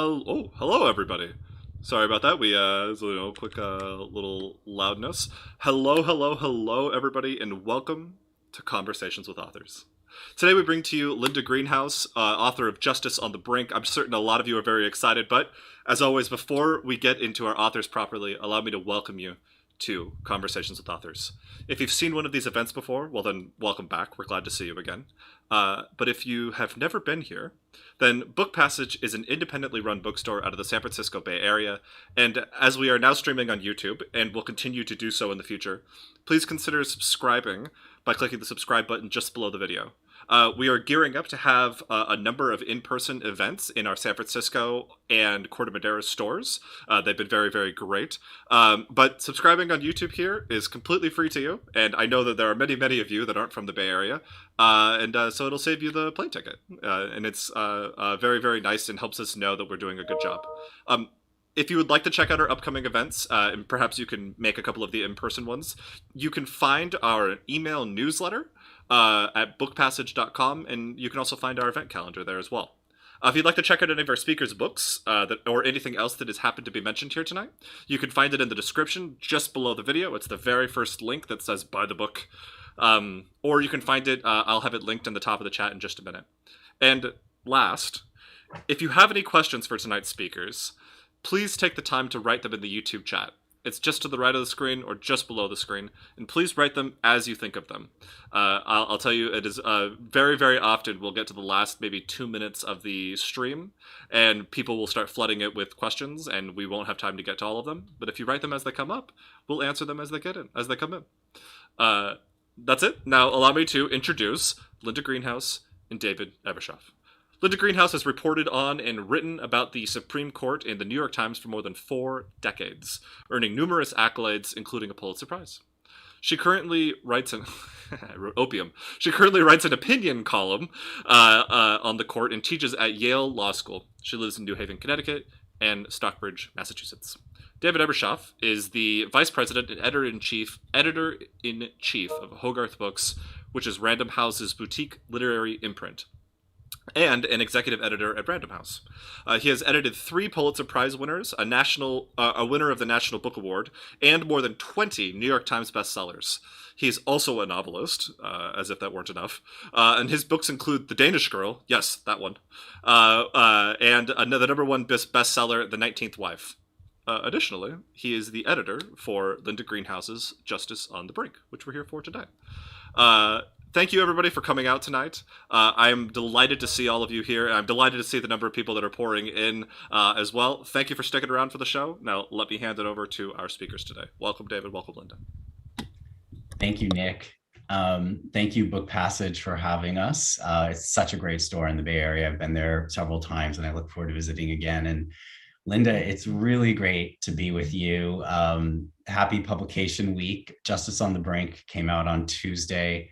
Hello everybody. Sorry about that. There's a quick little loudness. Hello everybody, and welcome to Conversations with Authors. Today we bring to you Linda Greenhouse, author of Justice on the Brink. I'm certain a lot of you are very excited, but as always, before we get into our authors properly, allow me to welcome you to Conversations with Authors. If you've seen one of these events before, well then, welcome back. We're glad to see you again. But if you have never been here, then Book Passage is an independently run bookstore out of the San Francisco Bay Area, and as we are now streaming on YouTube, and will continue to do so in the future, please consider subscribing by clicking the subscribe button just below the video. We are gearing up to have a number of in-person events in our San Francisco and Corte Madera stores. They've been very, very great. But subscribing on YouTube here is completely free to you, and I know that there are many, many of you that aren't from the Bay Area, so it'll save you the plane ticket. And it's very, very nice and helps us know that we're doing a good job. If you would like to check out our upcoming events, and perhaps you can make a couple of the in-person ones, you can find our email newsletter at bookpassage.com, and you can also find our event calendar there as well. If you'd like to check out any of our speakers' books or anything else that has happened to be mentioned here tonight, you can find it in the description just below the video. It's the very first link that says buy the book. Or you can find it, I'll have it linked in the top of the chat in just a minute. And last, if you have any questions for tonight's speakers, please take the time to write them in the YouTube chat. It's just to the right of the screen or just below the screen, and please write them as you think of them. I'll tell you, it is very, very often we'll get to the last maybe 2 minutes of the stream, and people will start flooding it with questions, and we won't have time to get to all of them. But if you write them as they come up, we'll answer them as they come in. That's it. Now allow me to introduce Linda Greenhouse and David Ebershoff. Linda Greenhouse has reported on and written about the Supreme Court in the New York Times for more than 4 decades, earning numerous accolades, including a Pulitzer Prize. She currently writes an She currently writes an opinion column on the court and teaches at Yale Law School. She lives in New Haven, Connecticut, and Stockbridge, Massachusetts. David Ebershoff is the vice president and editor-in-chief of Hogarth Books, which is Random House's boutique literary imprint, and an executive editor at Random House. He has edited 3 Pulitzer Prize winners, a winner of the National Book Award, and more than 20 New York Times bestsellers. He's also a novelist, as if that weren't enough. And his books include The Danish Girl, yes, that one, and the #1 bestseller, The 19th Wife. Additionally, he is the editor for Linda Greenhouse's Justice on the Brink, which we're here for today. Thank you, everybody, for coming out tonight. I'm delighted to see all of you here, and I'm delighted to see the number of people that are pouring in as well. Thank you for sticking around for the show. Now, let me hand it over to our speakers today. Welcome, David. Welcome, Linda. Thank you, Nick. Thank you, Book Passage, for having us. It's such a great store in the Bay Area. I've been there several times, and I look forward to visiting again. And Linda, it's really great to be with you. Happy publication week. Justice on the Brink came out on Tuesday.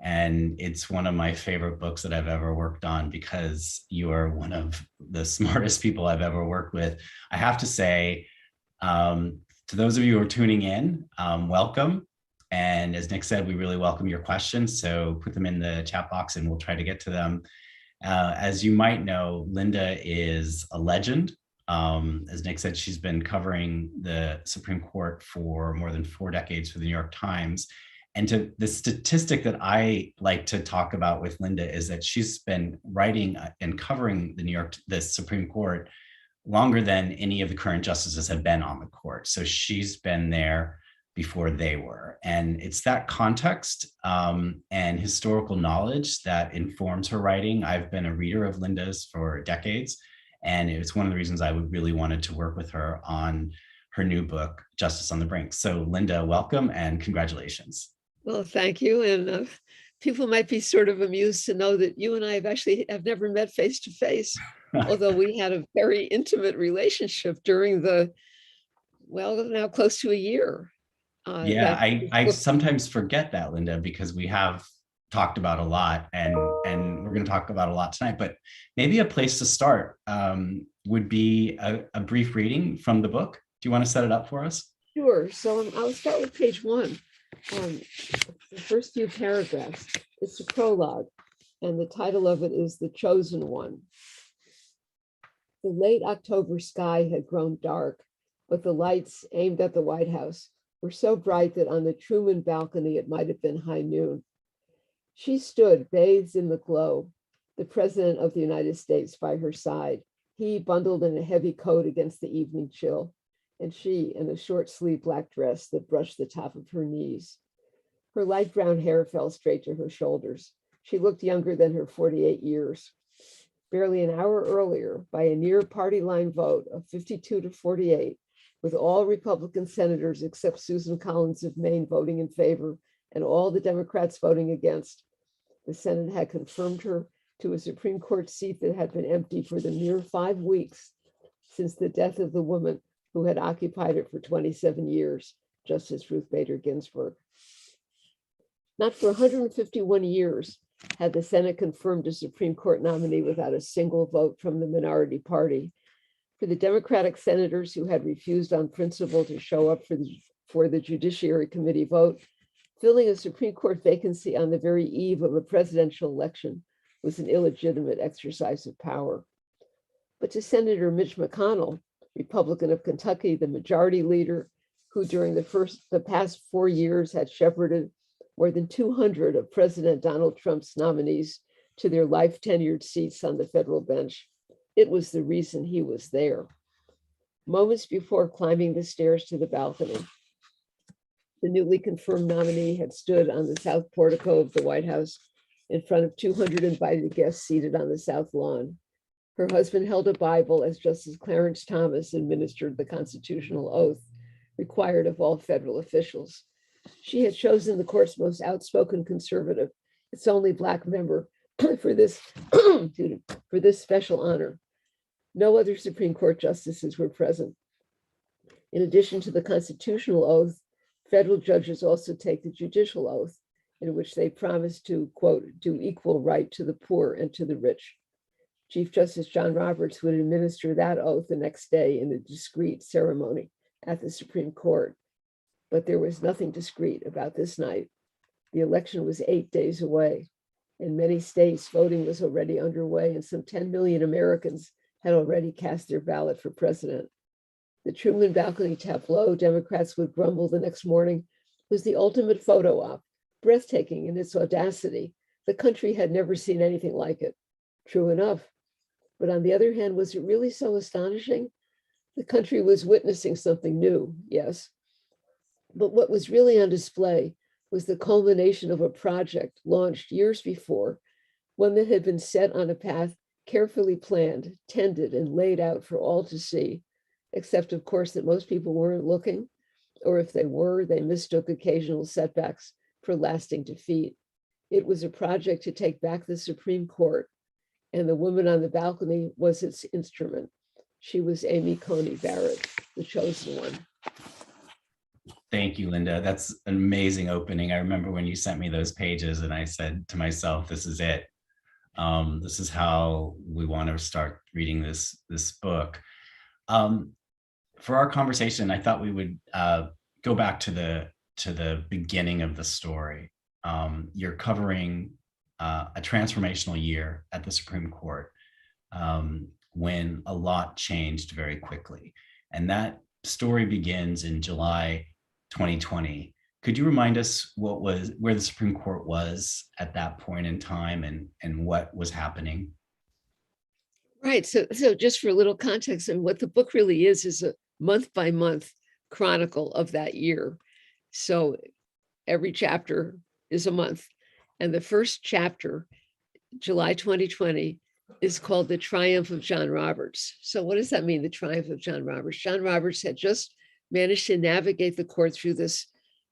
And it's one of my favorite books that I've ever worked on because you are one of the smartest people I've ever worked with. I have to say, to those of you who are tuning in, welcome. And as Nick said, we really welcome your questions. So put them in the chat box and we'll try to get to them. As you might know, Linda is a legend. As Nick said, she's been covering the Supreme Court for more than 4 decades for the New York Times. And the statistic that I like to talk about with Linda is that she's been writing and covering the Supreme Court longer than any of the current justices have been on the court. So she's been there before they were. And it's that context and historical knowledge that informs her writing. I've been a reader of Linda's for decades, and it's one of the reasons I really wanted to work with her on her new book, Justice on the Brink. So Linda, welcome and congratulations. Well, thank you. And people might be sort of amused to know that you and I have never met face to face, although we had a very intimate relationship during now close to a year. Yeah, I sometimes forget that, Linda, because we have talked about a lot and we're going to talk about a lot tonight, but maybe a place to start would be a brief reading from the book. Do you want to set it up for us? Sure. So I'll start with page 1. The first few paragraphs, it's a prologue, and the title of it is The Chosen One. The late October sky had grown dark, but the lights aimed at the White House were so bright that on the Truman balcony it might have been high noon. She stood bathed in the glow, the President of the United States by her side, he bundled in a heavy coat against the evening chill, and she in a short-sleeved black dress that brushed the top of her knees. Her light brown hair fell straight to her shoulders. She looked younger than her 48 years. Barely an hour earlier, by a near party line vote of 52-48, with all Republican senators except Susan Collins of Maine voting in favor and all the Democrats voting against, the Senate had confirmed her to a Supreme Court seat that had been empty for the mere 5 weeks since the death of the woman who had occupied it for 27 years, Justice Ruth Bader Ginsburg. Not for 151 years had the Senate confirmed a Supreme Court nominee without a single vote from the minority party. For the Democratic senators who had refused on principle to show up for the Judiciary Committee vote, filling a Supreme Court vacancy on the very eve of a presidential election was an illegitimate exercise of power. But to Senator Mitch McConnell, Republican of Kentucky, the majority leader, who during the past 4 years had shepherded more than 200 of President Donald Trump's nominees to their life tenured seats on the federal bench, it was the reason he was there. Moments before climbing the stairs to the balcony, the newly confirmed nominee had stood on the south portico of the White House in front of 200 invited guests seated on the south lawn. Her husband held a Bible as Justice Clarence Thomas administered the constitutional oath required of all federal officials. She had chosen the court's most outspoken conservative, its only Black member, for this special honor. No other Supreme Court justices were present. In addition to the constitutional oath, federal judges also take the judicial oath, in which they promise to, quote, do equal right to the poor and to the rich. Chief Justice John Roberts would administer that oath the next day in a discreet ceremony at the Supreme Court. But there was nothing discreet about this night. The election was 8 days away. In many states, voting was already underway, and some 10 million Americans had already cast their ballot for president. The Truman balcony tableau, Democrats would grumble the next morning, was the ultimate photo op, breathtaking in its audacity. The country had never seen anything like it. True enough. But on the other hand, was it really so astonishing? The country was witnessing something new, yes. But what was really on display was the culmination of a project launched years before, one that had been set on a path carefully planned, tended, and laid out for all to see, except, of course, that most people weren't looking, or if they were, they mistook occasional setbacks for lasting defeat. It was a project to take back the Supreme Court, and the woman on the balcony was its instrument. She was Amy Coney Barrett, the chosen one. Thank you, Linda. That's an amazing opening. I remember when you sent me those pages and I said to myself, this is it. This is how we want to start reading this book. For our conversation, I thought we would go back to the beginning of the story. You're covering a transformational year at the Supreme Court when a lot changed very quickly. And that story begins in July 2020. Could you remind us where the Supreme Court was at that point in time and what was happening? Right. So just for a little context, and what the book really is a month-by-month chronicle of that year. So every chapter is a month. And the first chapter, July 2020, is called The Triumph of John Roberts. So what does that mean, the triumph of John Roberts? John Roberts had just managed to navigate the court through this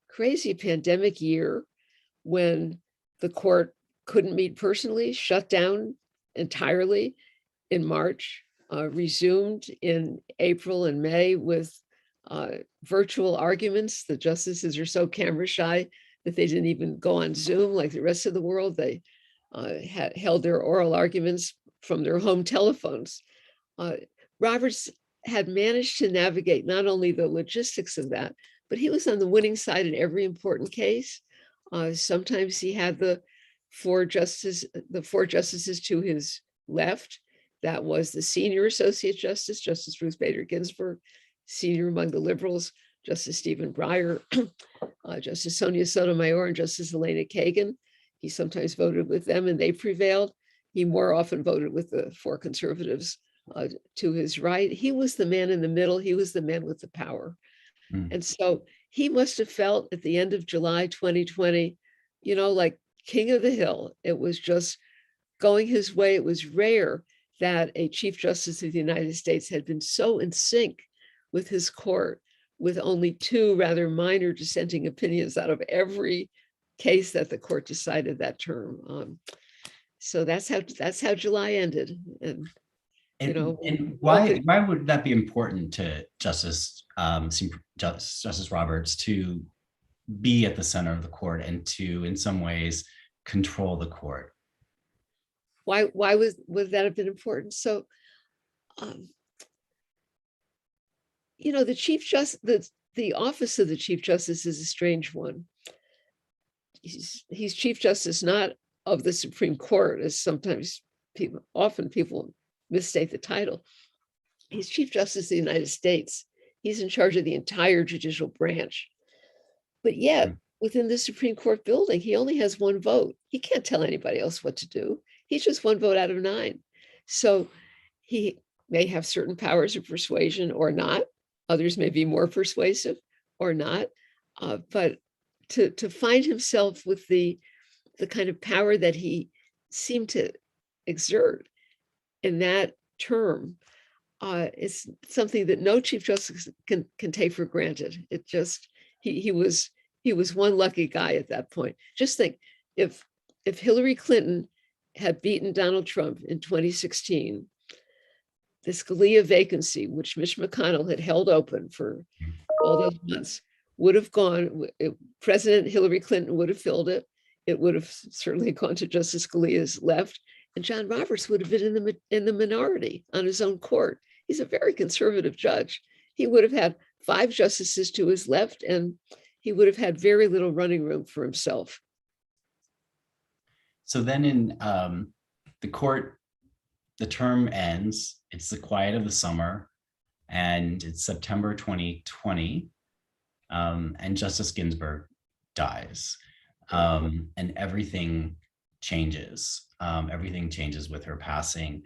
crazy pandemic year when the court couldn't meet personally, shut down entirely in March, resumed in April and May with virtual arguments. The justices are so camera shy that they didn't even go on Zoom like the rest of the world. They had held their oral arguments from their home telephones. Roberts had managed to navigate not only the logistics of that, but he was on the winning side in every important case. Sometimes he had the four justices to his left, That was the senior Associate Justice, Justice Ruth Bader Ginsburg, senior among the liberals, Justice Stephen Breyer, Justice Sonia Sotomayor, and Justice Elena Kagan. He sometimes voted with them and they prevailed. He more often voted with the four conservatives to his right. He was the man in the middle. He was the man with the power. And so he must have felt at the end of July 2020, like king of the hill. It was just going his way. It was rare that a Chief Justice of the United States had been so in sync with his court, with only two rather minor dissenting opinions out of every case that the court decided that term. So that's how July ended. And why would that be important to Justice Roberts to be at the center of the court and to, in some ways, control the court? Why would that have been important? So, the Chief Justice, the office of the Chief Justice is a strange one. He's Chief Justice not of the Supreme Court, as sometimes often people mistake the title. He's Chief Justice of the United States. He's in charge of the entire judicial branch. But yet, within the Supreme Court building, he only has one vote. He can't tell anybody else what to do. He's just one vote out of 9. So he may have certain powers of persuasion or not. Others may be more persuasive or not. But to find himself with the kind of power that he seemed to exert in that term is something that no Chief Justice can take for granted. It just, he was one lucky guy at that point. Just think, if Hillary Clinton had beaten Donald Trump in 2016, the Scalia vacancy, which Mitch McConnell had held open for all those months, would have gone, President Hillary Clinton would have filled it. It would have certainly gone to Justice Scalia's left, and John Roberts would have been in the minority on his own court. He's a very conservative judge. He would have had 5 justices to his left, and he would have had very little running room for himself. So then in the court, the term ends, it's the quiet of the summer, and it's September 2020, and Justice Ginsburg dies, and everything changes. Everything changes with her passing.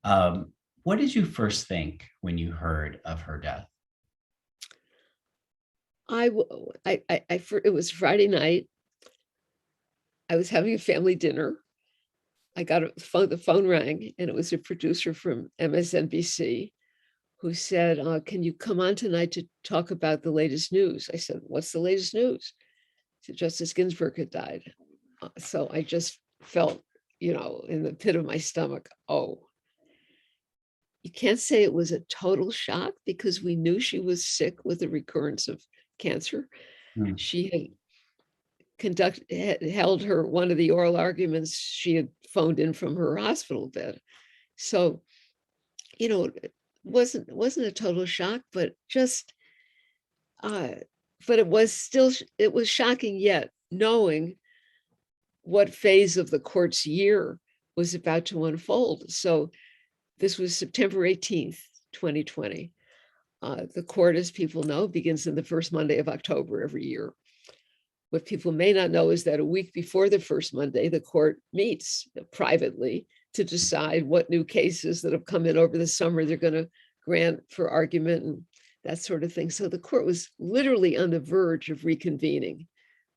What did you first think when you heard of her death? It was Friday night. I was having a family dinner. I got the phone rang, and it was a producer from MSNBC who said, "Can you come on tonight to talk about the latest news?" I said, "What's the latest news?" So Justice Ginsburg had died. So I just felt, in the pit of my stomach, oh. You can't say it was a total shock because we knew she was sick with a recurrence of cancer. She had held one of the oral arguments. She had phoned in from her hospital bed. So, it wasn't a total shock, but just, but it was shocking yet, knowing what phase of the court's year was about to unfold. So this was September 18th, 2020. The court, as people know, begins on the first Monday of October every year. What people may not know is that a week before the first Monday, the court meets privately to decide what new cases that have come in over the summer they're going to grant for argument and that sort of thing. So the court was literally on the verge of reconvening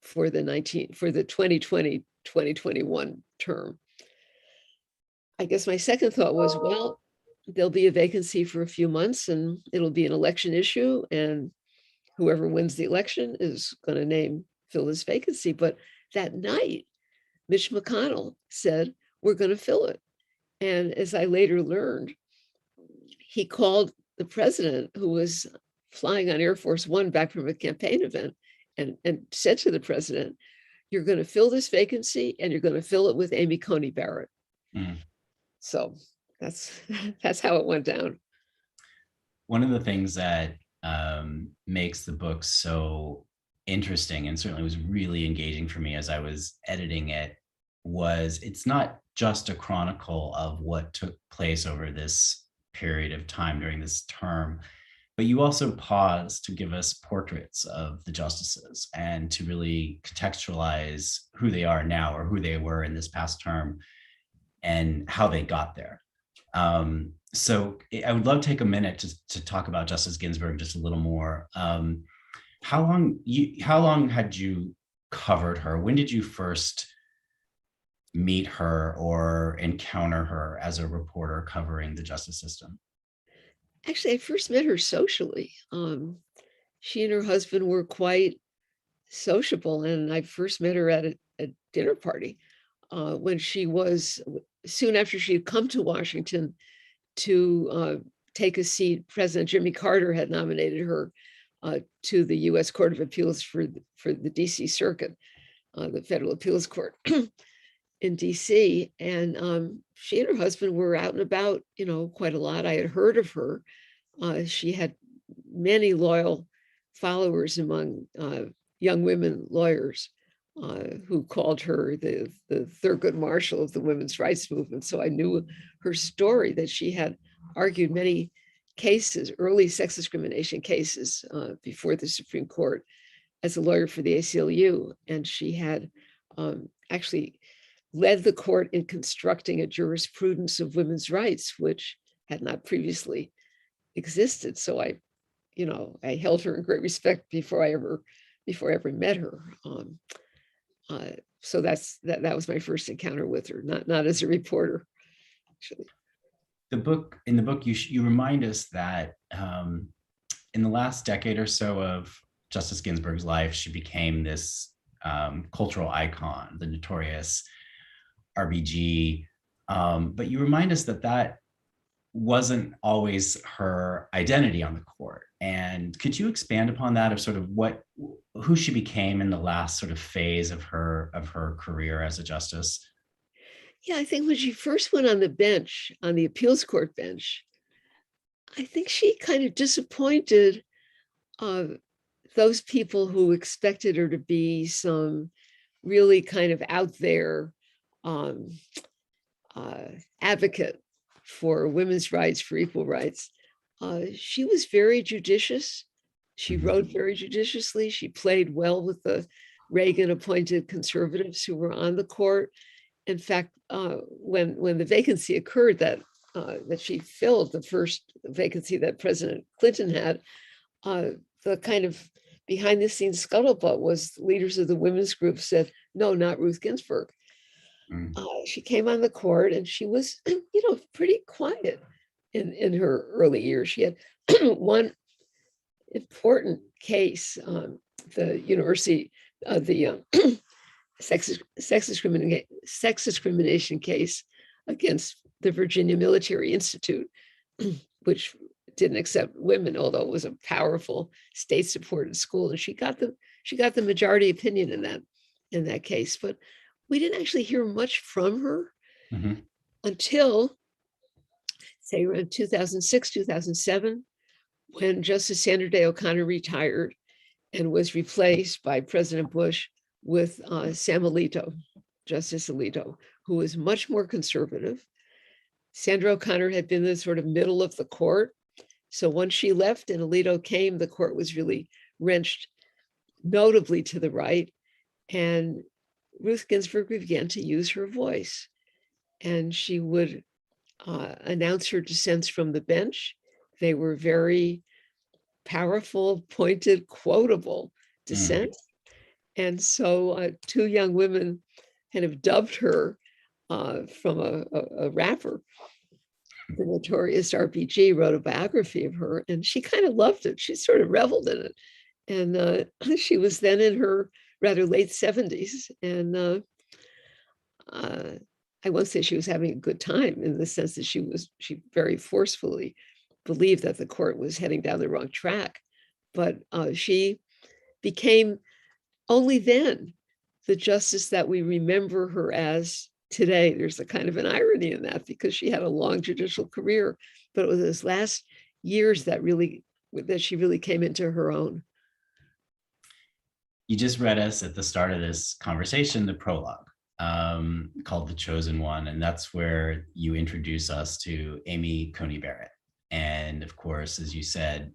for the 2020-2021 term. I guess my second thought was, well, there'll be a vacancy for a few months and it'll be an election issue, and whoever wins the election is going to fill this vacancy. But that night, Mitch McConnell said, we're going to fill it. And as I later learned, he called the president, who was flying on Air Force One back from a campaign event, and said to the president, you're going to fill this vacancy and you're going to fill it with Amy Coney Barrett. So that's how it went down. One of the things that makes the book so interesting, and certainly was really engaging for me as I was editing it, it's not just a chronicle of what took place over this period of time during this term, but you also pause to give us portraits of the justices and to really contextualize who they are now or who they were in this past term and how they got there. So I would love to take a minute to talk about Justice Ginsburg just a little more. How long had you covered her? When did you first meet her or encounter her as a reporter covering the justice system? Actually, I first met her socially. She and her husband were quite sociable, and I first met her at a dinner party when she was, soon after she had come to Washington to take a seat. President Jimmy Carter had nominated her to the U.S. Court of Appeals for the D.C. Circuit, the Federal Appeals Court in D.C. And she and her husband were out and about, quite a lot. I had heard of her. She had many loyal followers among young women lawyers who called her the Thurgood Marshall of the women's rights movement. So I knew her story, that she had argued many cases, early sex discrimination cases, before the Supreme Court as a lawyer for the ACLU. And she had actually led the court in constructing a jurisprudence of women's rights, which had not previously existed. So I held her in great respect before I ever met her. So that was my first encounter with her, not as a reporter, actually. In the book, you remind us that in the last decade or so of Justice Ginsburg's life, she became this cultural icon, the notorious RBG. But you remind us that wasn't always her identity on the court. And could you expand upon that, of sort of who she became in the last sort of phase of her career as a justice? Yeah, I think when she first went on the bench, on the appeals court bench, I think she kind of disappointed those people who expected her to be some really kind of out there advocate for women's rights, for equal rights. She was very judicious. She wrote very judiciously. She played well with the Reagan-appointed conservatives who were on the court. In fact, when the vacancy occurred that she filled, the first vacancy that President Clinton had, the kind of behind the scenes scuttlebutt was leaders of the women's group said, no, not Ruth Ginsburg. She came on the court and she was, pretty quiet in her early years. She had one important case, the University of the sex discrimination case against the Virginia Military Institute, which didn't accept women, although it was a powerful state-supported school. And she got the majority opinion in that case. But we didn't actually hear much from her until, say, around 2006, 2007, when Justice Sandra Day O'Connor retired and was replaced by President Bush with Sam Alito, Justice Alito, who was much more conservative. Sandra O'Connor had been the sort of middle of the court. So once she left and Alito came, the court was really wrenched notably to the right. And Ruth Ginsburg began to use her voice. And she would announce her dissents from the bench. They were very powerful, pointed, quotable dissents. And so two young women kind of dubbed her from a rapper. The notorious RBG wrote a biography of her, and she kind of loved it. She sort of reveled in it. And she was then in her rather late 70s. And I won't say she was having a good time, in the sense that she very forcefully believed that the court was heading down the wrong track. But she became only then the justice that we remember her as today. There's a kind of an irony in that, because she had a long judicial career, but it was those last years that she really came into her own. You just read us at the start of this conversation the prologue called The Chosen One. And that's where you introduce us to Amy Coney Barrett. And of course, as you said,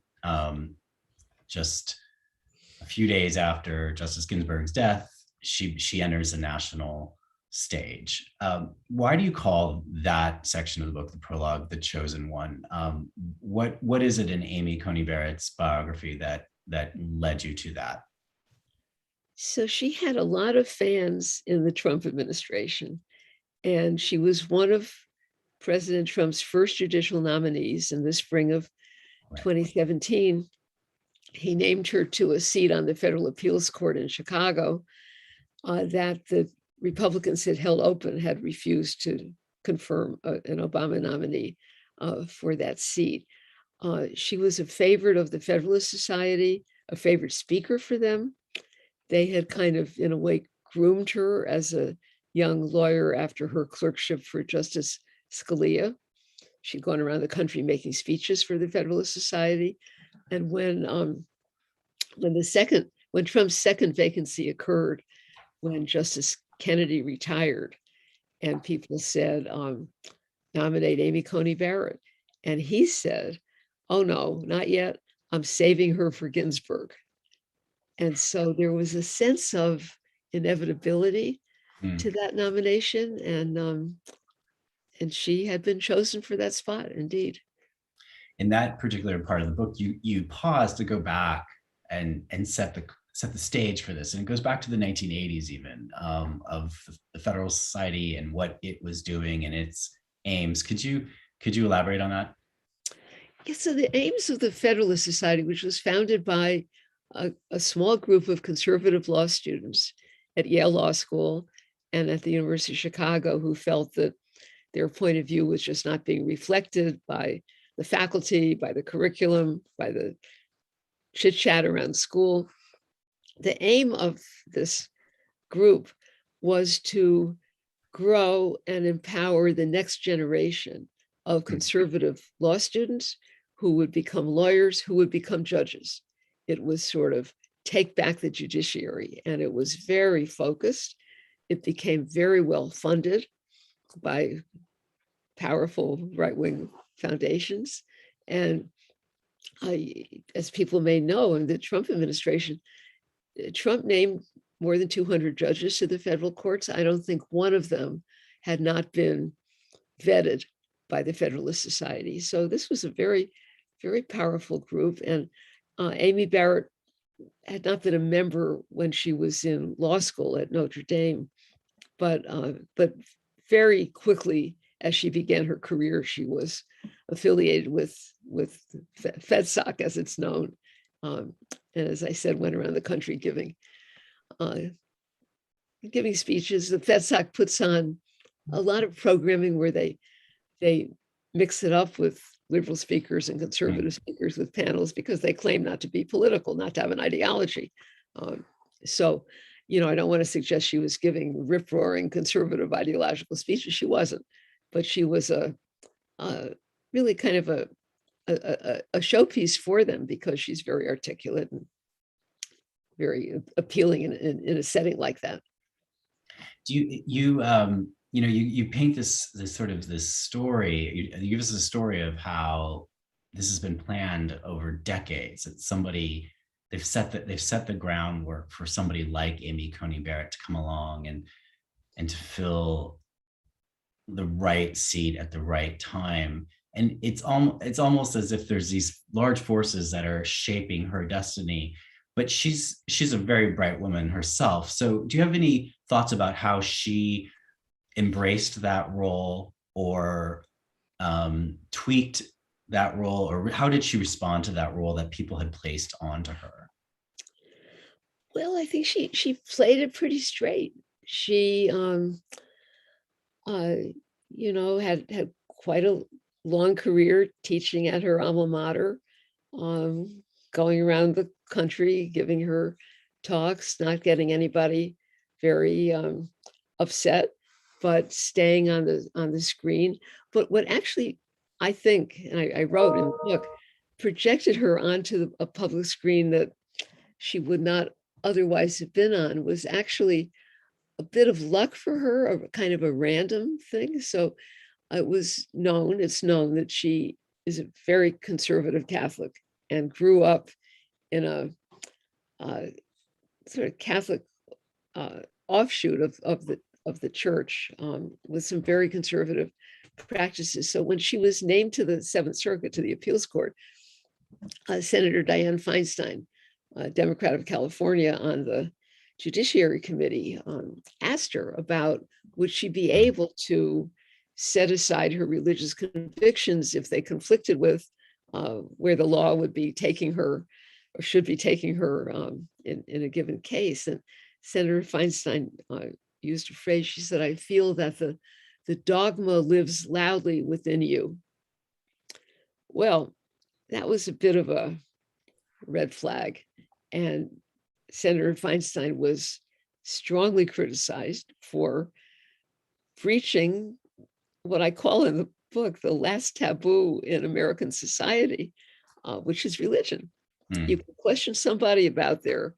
just a few days after Justice Ginsburg's death, she enters the national stage. Why do you call that section of the book, the prologue, The Chosen One? What is it in Amy Coney Barrett's biography that led you to that? So she had a lot of fans in the Trump administration, and she was one of President Trump's first judicial nominees in the spring of 2017. He named her to a seat on the Federal Appeals Court in Chicago that the Republicans had held open, had refused to confirm an Obama nominee for that seat. She was a favorite of the Federalist Society, a favorite speaker for them. They had kind of, in a way, groomed her as a young lawyer after her clerkship for Justice Scalia. She'd gone around the country making speeches for the Federalist Society. And when Trump's second vacancy occurred, when Justice Kennedy retired, and people said, nominate Amy Coney Barrett. And he said, oh no, not yet. I'm saving her for Ginsburg. And so there was a sense of inevitability to that nomination. And she had been chosen for that spot, indeed. In that particular part of the book, you pause to go back and set the stage for this. And it goes back to the 1980s even, of the Federalist Society and what it was doing and its aims. Could you elaborate on that? Yeah, so the aims of the Federalist Society, which was founded by a small group of conservative law students at Yale Law School and at the University of Chicago, who felt that their point of view was just not being reflected by the faculty, by the curriculum, by the chit chat around school. The aim of this group was to grow and empower the next generation of conservative law students who would become lawyers, who would become judges. It was sort of take back the judiciary, and it was very focused. It became very well funded by powerful right-wing foundations. And as people may know, in the Trump administration, Trump named more than 200 judges to the federal courts. I don't think one of them had not been vetted by the Federalist Society. So this was a very, very powerful group. And Amy Barrett had not been a member when she was in law school at Notre Dame, but very quickly, as she began her career, she was affiliated with FedSoc, as it's known. And as I said, went around the country giving speeches. The FedSoc puts on a lot of programming where they mix it up with liberal speakers and conservative speakers with panels, because they claim not to be political, not to have an ideology. So, I don't want to suggest she was giving rip-roaring conservative ideological speeches. She wasn't, but she was a really kind of a showpiece for them, because she's very articulate and very appealing in a setting like that. Do you paint this story, you give us a story of how this has been planned over decades. That they've set the groundwork for somebody like Amy Coney Barrett to come along and to fill the right seat at the right time. And it's almost as if there's these large forces that are shaping her destiny. But she's a very bright woman herself. So do you have any thoughts about how she embraced that role, or tweaked that role, or how did she respond to that role that people had placed onto her? Well, I think she played it pretty straight. She had quite a long career teaching at her alma mater, going around the country, giving her talks, not getting anybody very upset, but staying on the screen. But what actually, I think, and I wrote in the book, projected her onto a public screen that she would not otherwise have been on, was actually a bit of luck for her, a kind of a random thing. So it's known that she is a very conservative Catholic and grew up in a sort of Catholic offshoot of the church, with some very conservative practices. So when she was named to the Seventh Circuit, to the appeals court, Senator Dianne Feinstein, Democrat of California on the Judiciary Committee, asked her about would she be able to set aside her religious convictions if they conflicted with where the law would be taking her or should be taking her in a given case. And Senator Feinstein used a phrase. She said, "I feel that the dogma lives loudly within you." Well, that was a bit of a red flag. And Senator Feinstein was strongly criticized for breaching what I call in the book the last taboo in American society, which is religion. You can question somebody about their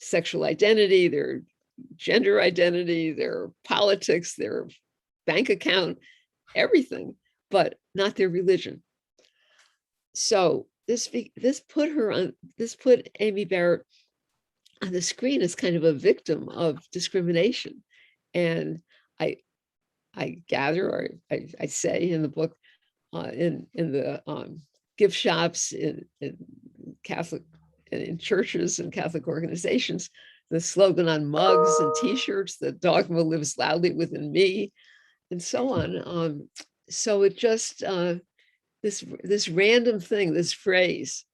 sexual identity, their gender identity, their politics, their bank account, everything, but not their religion. So this put Amy Barrett on the screen as kind of a victim of discrimination. And I gather, or I say in the book, in the gift shops, in Catholic, in churches and Catholic organizations, the slogan on mugs and T-shirts, "The dogma lives loudly within me," and so on. So it just this random thing, this phrase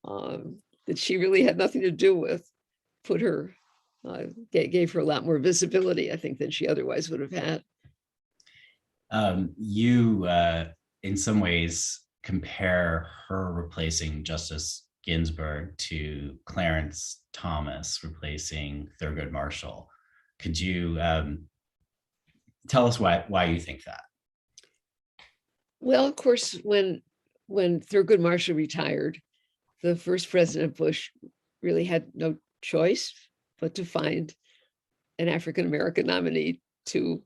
that she really had nothing to do with, put her gave her a lot more visibility, I think, than she otherwise would have had. You, in some ways, compare her replacing Justice Ginsburg to Clarence Thomas replacing Thurgood Marshall. Could you tell us why you think that? Well, of course, when Thurgood Marshall retired, the first President Bush really had no choice but to find an African-American nominee to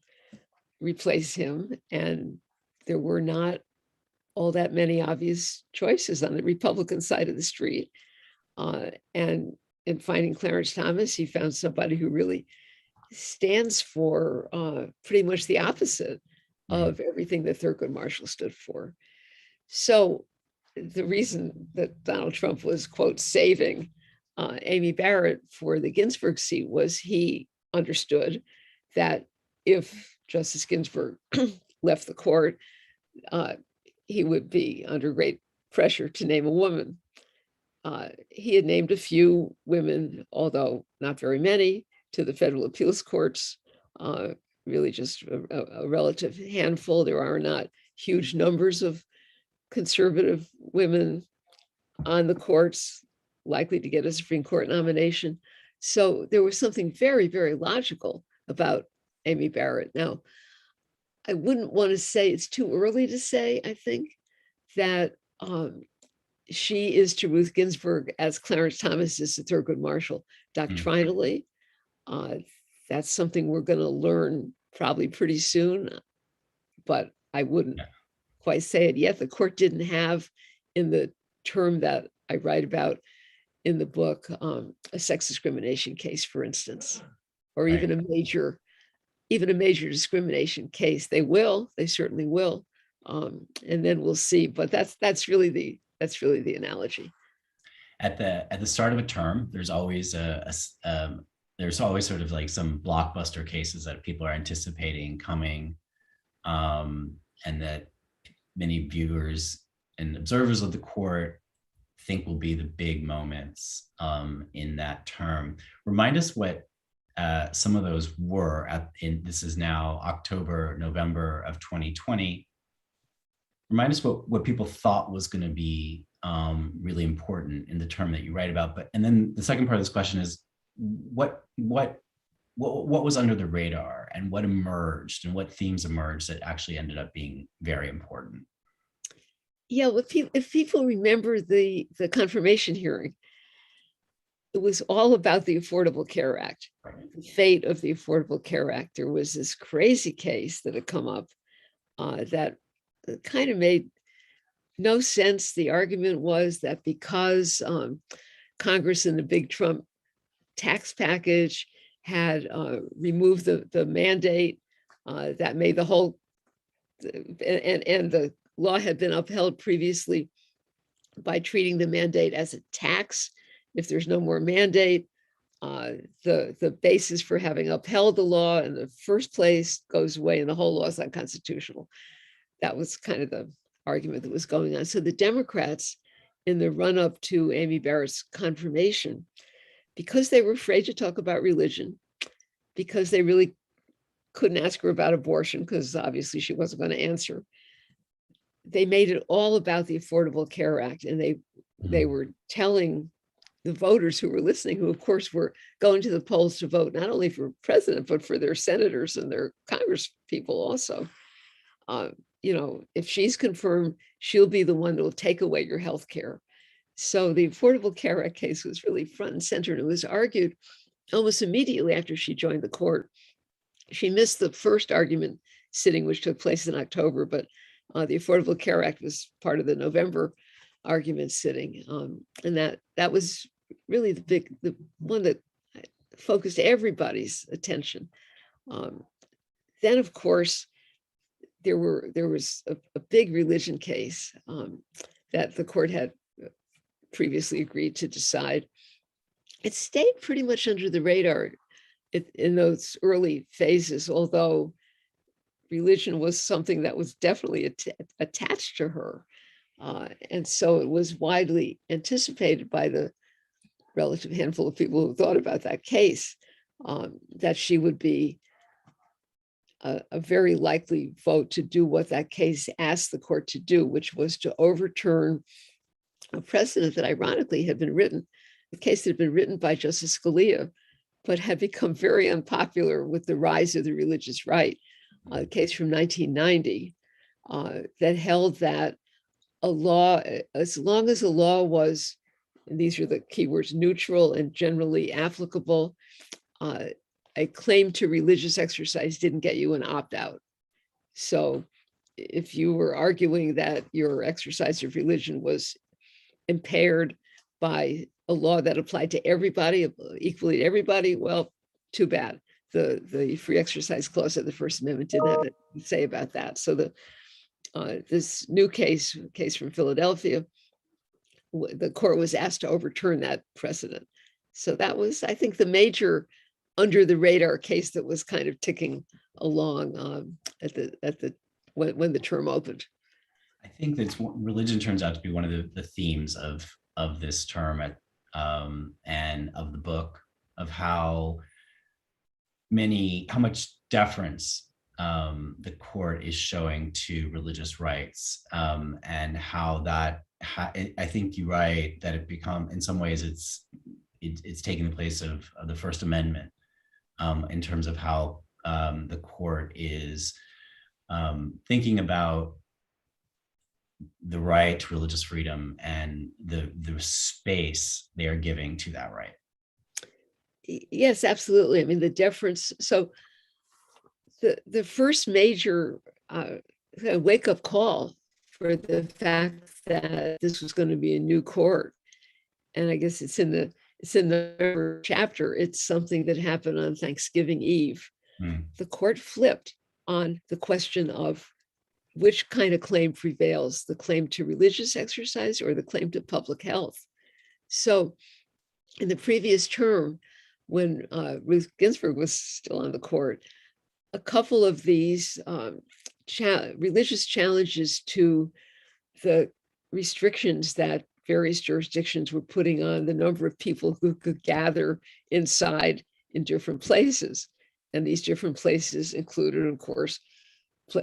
replace him. And there were not all that many obvious choices on the Republican side of the street. And in finding Clarence Thomas, he found somebody who really stands for pretty much the opposite of everything that Thurgood Marshall stood for. So the reason that Donald Trump was, quote, saving Amy Barrett for the Ginsburg seat was he understood that if Justice Ginsburg left the court, he would be under great pressure to name a woman. He had named a few women, although not very many, to the federal appeals courts, really just a relative handful. There are not huge numbers of conservative women on the courts likely to get a Supreme Court nomination. So there was something very, very logical about Amy Barrett. Now, I wouldn't want to say, it's too early to say, I think, that she is to Ruth Ginsburg as Clarence Thomas is to Thurgood Marshall doctrinally. That's something we're going to learn probably pretty soon, but I wouldn't quite say it yet. The court didn't have, in the term that I write about in the book, a sex discrimination case, for instance, or even a major discrimination case. They certainly will, and then we'll see. But that's really the analogy. At the start of a term, there's always there's always sort of like some blockbuster cases that people are anticipating coming, and that many viewers and observers of the court think will be the big moments in that term. Remind us what some of those were. This is now October, November of 2020. Remind us what people thought was going to be really important in the term that you write about. And then the second part of this question is, what was under the radar, and what emerged, and what themes emerged that actually ended up being very important? Yeah, if people remember the confirmation hearing, it was all about the Affordable Care Act, the fate of the Affordable Care Act. There was this crazy case that had come up that kind of made no sense. The argument was that because Congress in the big Trump tax package had removed the mandate that made the whole, and the law had been upheld previously by treating the mandate as a tax. If there's no more mandate, the basis for having upheld the law in the first place goes away and the whole law is unconstitutional. That was kind of the argument that was going on. So the Democrats, in the run-up to Amy Barrett's confirmation, because they were afraid to talk about religion, because they really couldn't ask her about abortion, because obviously she wasn't going to answer, they made it all about the Affordable Care Act. And they were telling the voters who were listening, who of course were going to the polls to vote, not only for president, but for their senators and their Congress people also. If she's confirmed, she'll be the one that will take away your health care. So the Affordable Care Act case was really front and center, and it was argued almost immediately after she joined the court. She missed the first argument sitting, which took place in October, but the Affordable Care Act was part of the November argument sitting. And that was really the one that focused everybody's attention. Then, of course, there was a big religion case that the court had previously agreed to decide. It stayed pretty much under the radar in those early phases, although religion was something that was definitely attached to her. And so it was widely anticipated by the relative handful of people who thought about that case, that she would be a very likely vote to do what that case asked the court to do, which was to overturn a precedent that ironically had been written, a case that had been written by Justice Scalia, but had become very unpopular with the rise of the religious right, a case from 1990 that held that a law, as long as a law was, and these are the keywords, neutral and generally applicable, a claim to religious exercise didn't get you an opt-out. So if you were arguing that your exercise of religion was impaired by a law that applied to everybody, equally to everybody, well, too bad. The free exercise clause of the First Amendment didn't have anything to say about that. So this new case from Philadelphia, the court was asked to overturn that precedent. So that was, I think, the major under the radar case that was kind of ticking along when the term opened. I think that religion turns out to be one of the themes of this term and of the book, of how much deference the court is showing to religious rights, and how that I think you're right that it become, in some ways it's taking the place of the First Amendment, in terms of how the court is thinking about the right to religious freedom and the space they are giving to that right. Yes, absolutely. I mean, the deference. So the first major wake-up call for the fact that this was going to be a new court, and I guess it's in the chapter, it's something that happened on Thanksgiving Eve. The court flipped on the question of which kind of claim prevails, the claim to religious exercise or the claim to public health. So in the previous term, when Ruth Ginsburg was still on the court, a couple of these religious challenges to the restrictions that various jurisdictions were putting on the number of people who could gather inside in different places. And these different places included, of course,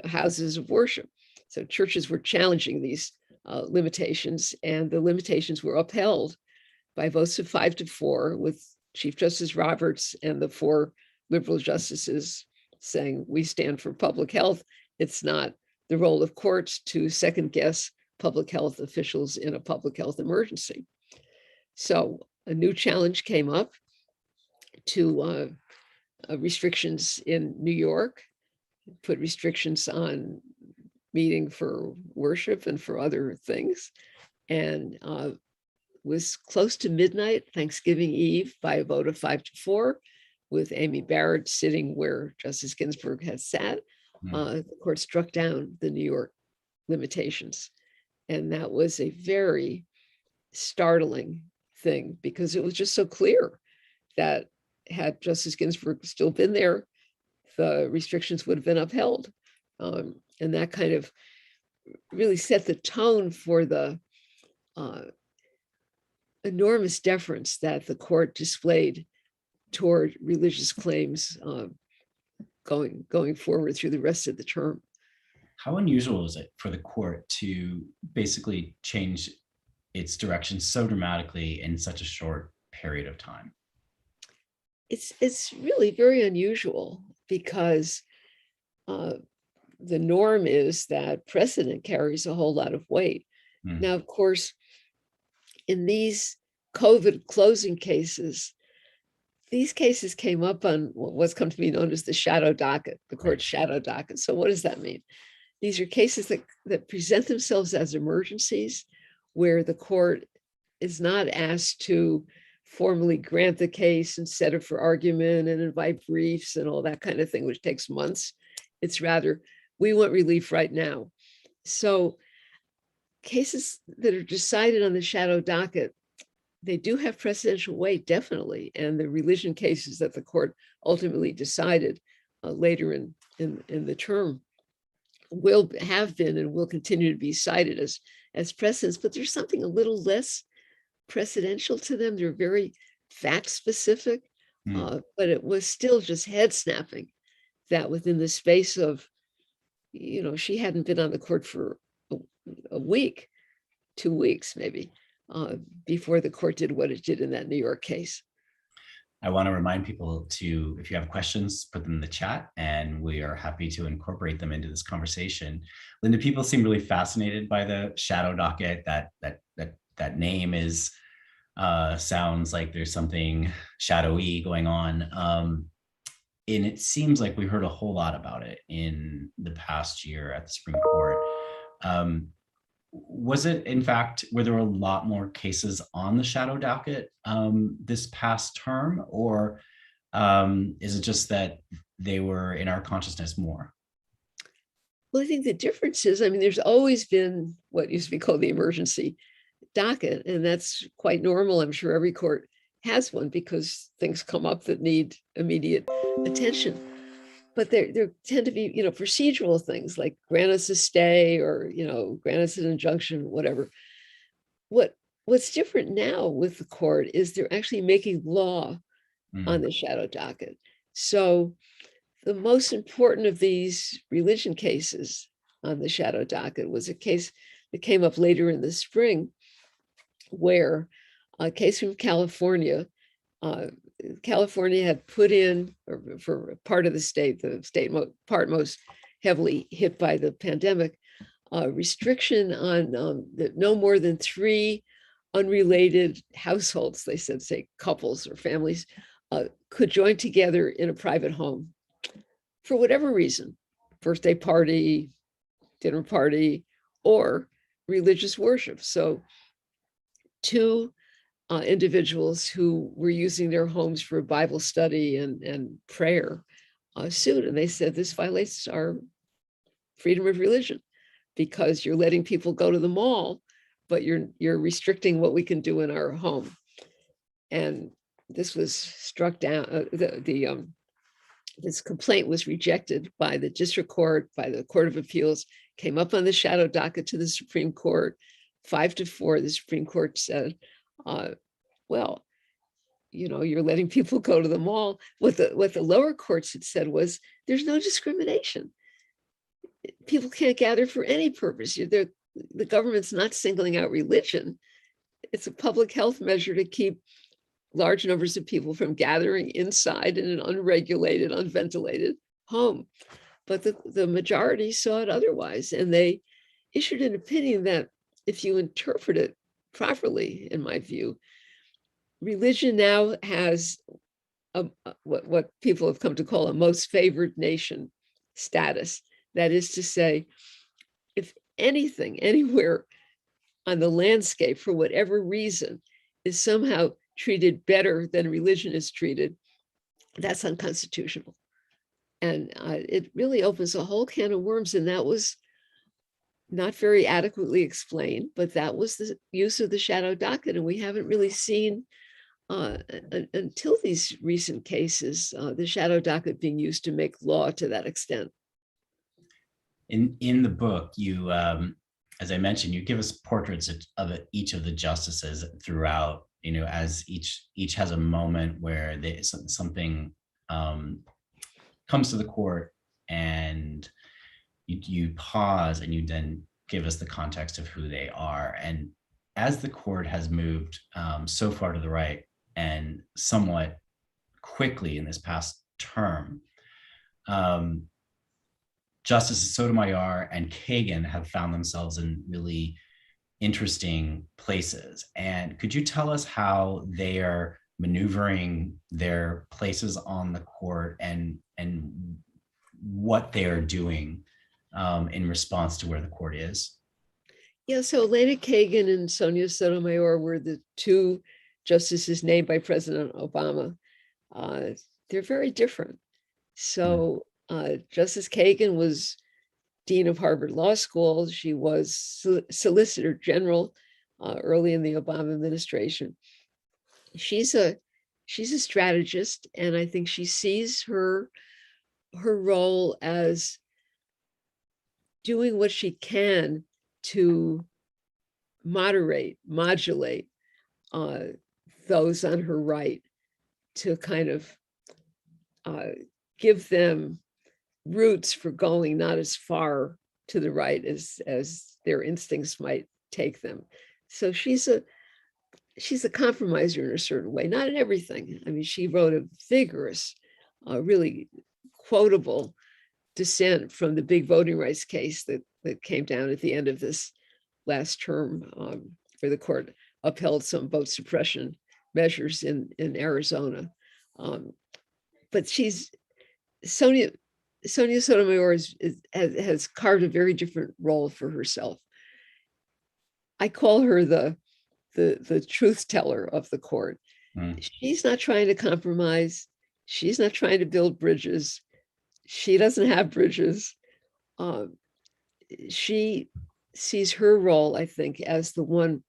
houses of worship. So churches were challenging these limitations, and the limitations were upheld by votes of 5-4, with Chief Justice Roberts and the 4 liberal justices saying, we stand for public health. It's not the role of courts to second guess public health officials in a public health emergency. So a new challenge came up to restrictions in New York, put restrictions on meeting for worship and for other things, and was close to midnight, Thanksgiving Eve, by a vote of 5-4, with Amy Barrett sitting where Justice Ginsburg had sat. The court struck down the New York limitations. And that was a very startling thing, because it was just so clear that had Justice Ginsburg still been there, the restrictions would have been upheld. And that kind of really set the tone for the enormous deference that the court displayed toward religious claims going forward through the rest of the term. How unusual is it for the court to basically change its direction so dramatically in such a short period of time? It's really very unusual, because the norm is that precedent carries a whole lot of weight. Now, of course, in these COVID closing cases, these cases came up on what's come to be known as the shadow docket, the court's shadow docket. So what does that mean? These are cases that present themselves as emergencies, where the court is not asked to formally grant the case and set it for argument and invite briefs and all that kind of thing, which takes months. It's rather, we want relief right now. So cases that are decided on the shadow docket, they do have precedential weight, definitely. And the religion cases that the court ultimately decided later in the term will have been and will continue to be cited as precedents, but there's something a little less precedential to them. They're very fact specific, but it was still just head snapping that within the space of, she hadn't been on the court for a week, 2 weeks maybe, before the court did what it did in that New York case. I want to remind people to, if you have questions, put them in the chat, and we are happy to incorporate them into this conversation. Linda, people seem really fascinated by the shadow docket. That name is sounds like there's something shadowy going on. And it seems like we heard a whole lot about it in the past year at the Supreme Court. Was it, in fact, were there a lot more cases on the shadow docket this past term, or is it just that they were in our consciousness more? Well, I think the difference is, there's always been what used to be called the emergency docket, and that's quite normal. I'm sure every court has one because things come up that need immediate attention. But there tend to be, procedural things like grant us a stay or, grant us an injunction, whatever. What's different now with the court is they're actually making law on the shadow docket. So the most important of these religion cases on the shadow docket was a case that came up later in the spring, where a case from California, California had put in, or for part of the state part most heavily hit by the pandemic, restriction on that no more than 3 unrelated households, they said, say couples or families, could join together in a private home for whatever reason, birthday party, dinner party, or religious worship. So 2 individuals who were using their homes for Bible study and prayer sued, and they said this violates our freedom of religion because you're letting people go to the mall, but you're restricting what we can do in our home. And this was struck down. This complaint was rejected by the district court, by the Court of Appeals, came up on the shadow docket to the Supreme Court. 5-4, the Supreme Court said, well, you're letting people go to the mall. What the lower courts had said was, there's no discrimination. People can't gather for any purpose. The government's not singling out religion. It's a public health measure to keep large numbers of people from gathering inside in an unregulated, unventilated home. But the majority saw it otherwise, and they issued an opinion that, if you interpret it properly, in my view, religion now has what people have come to call a most favored nation status. That is to say, if anything, anywhere on the landscape, for whatever reason, is somehow treated better than religion is treated, that's unconstitutional. And it really opens a whole can of worms. And that was not very adequately explained, but that was the use of the shadow docket. And we haven't really seen until these recent cases, the shadow docket being used to make law to that extent. In the book, you, as I mentioned, you give us portraits of each of the justices throughout, as each has a moment where something comes to the court, and you pause and you then give us the context of who they are. And as the court has moved so far to the right and somewhat quickly in this past term, Justices Sotomayor and Kagan have found themselves in really interesting places. And could you tell us how they are maneuvering their places on the court and what they are doing in response to where the court is? Yeah, so Elena Kagan and Sonia Sotomayor were the two justices named by President Obama. They're very different. So Justice Kagan was dean of Harvard Law School. She was Solicitor General early in the Obama administration. She's a strategist, and I think she sees her role as doing what she can to modulate those on her right, to kind of give them roots for going not as far to the right as their instincts might take them. So she's a compromiser in a certain way, not in everything. I mean, she wrote a vigorous, really quotable dissent from the big voting rights case that came down at the end of this last term, where the court upheld some vote suppression measures in Arizona. But Sonia Sotomayor has carved a very different role for herself. I call her the truth teller of the court. She's not trying to compromise. She's not trying to build bridges. She doesn't have bridges. She sees her role, I think, as the one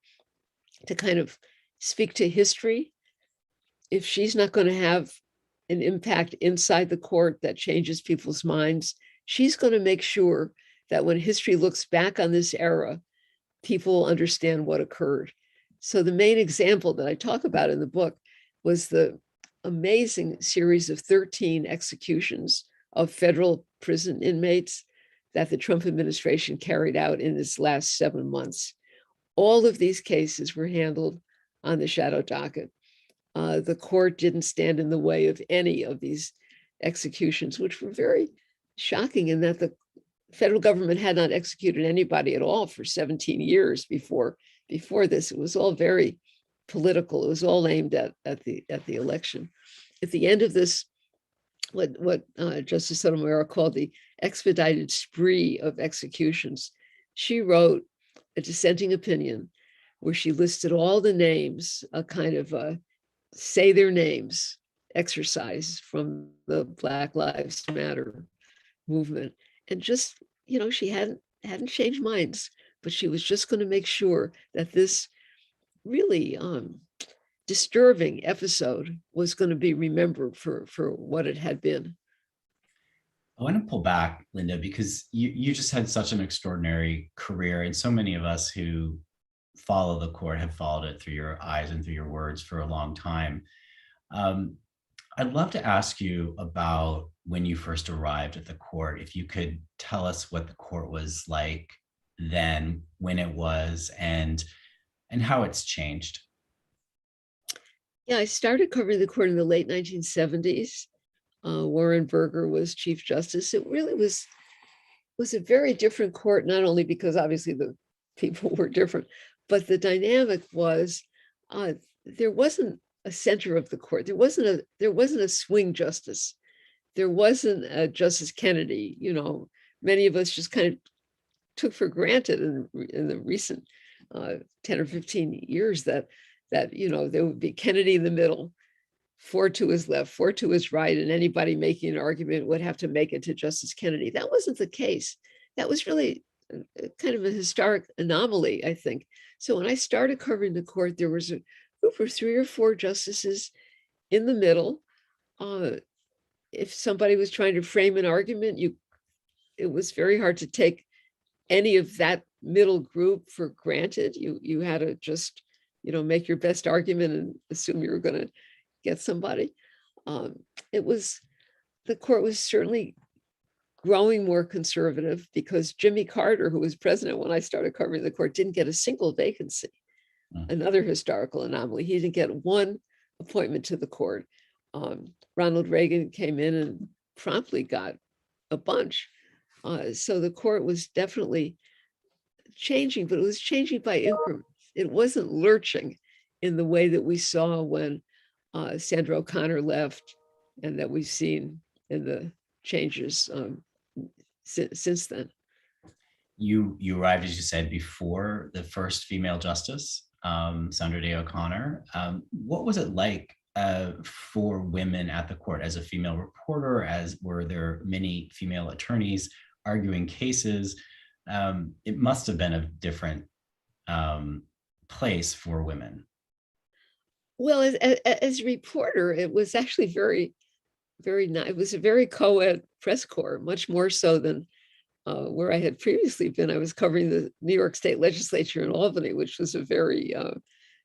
to kind of speak to history. If she's not going to have an impact inside the court that changes people's minds, she's going to make sure that when history looks back on this era, people understand what occurred. So the main example that I talk about in the book was the amazing series of 13 executions of federal prison inmates that the Trump administration carried out in its last 7 months. All of these cases were handled on the shadow docket. The court didn't stand in the way of any of these executions, which were very shocking in that the federal government had not executed anybody at all for 17 years before this. It was all very political. It was all aimed at the election. At the end of this, what Justice Sotomayor called the expedited spree of executions, she wrote a dissenting opinion where she listed all the names, a kind of say their names exercise from the Black Lives Matter movement. And just, she hadn't changed minds, but she was just going to make sure that this really disturbing episode was going to be remembered for what it had been. I want to pull back, Linda, because you just had such an extraordinary career, and so many of us who follow the court have followed it through your eyes and through your words for a long time. I'd love to ask you about when you first arrived at the court, if you could tell us what the court was like then, when it was, and how it's changed. Yeah, I started covering the court in the late 1970s. Warren Burger was Chief Justice. It really was a very different court, not only because obviously the people were different, but the dynamic was there wasn't a center of the court. There wasn't a swing justice. There wasn't a Justice Kennedy. Many of us just kind of took for granted in the recent 10 or 15 years that there would be Kennedy in the middle, 4 to his left, 4 to his right, and anybody making an argument would have to make it to Justice Kennedy. That wasn't the case. That was really kind of a historic anomaly, I think. So when I started covering the court, there was a group of 3 or 4 justices in the middle. If somebody was trying to frame an argument, it was very hard to take any of that middle group for granted. You had to just, make your best argument and assume you were going to get somebody. The court was certainly growing more conservative because Jimmy Carter, who was president when I started covering the court, didn't get a single vacancy. Another historical anomaly. He didn't get one appointment to the court. Ronald Reagan came in and promptly got a bunch. So the court was definitely changing, but it was changing by increments. It wasn't lurching in the way that we saw when Sandra O'Connor left, and that we've seen in the changes since then. You arrived, as you said, before the first female justice, Sandra Day O'Connor. What was it like for women at the court as a female reporter? As were there many female attorneys arguing cases? It must have been a different place for women. Well, as a reporter, it was actually very, very nice. It was a very co-ed press corps, much more so than where I had previously been. I was covering the New York State Legislature in Albany, which was a very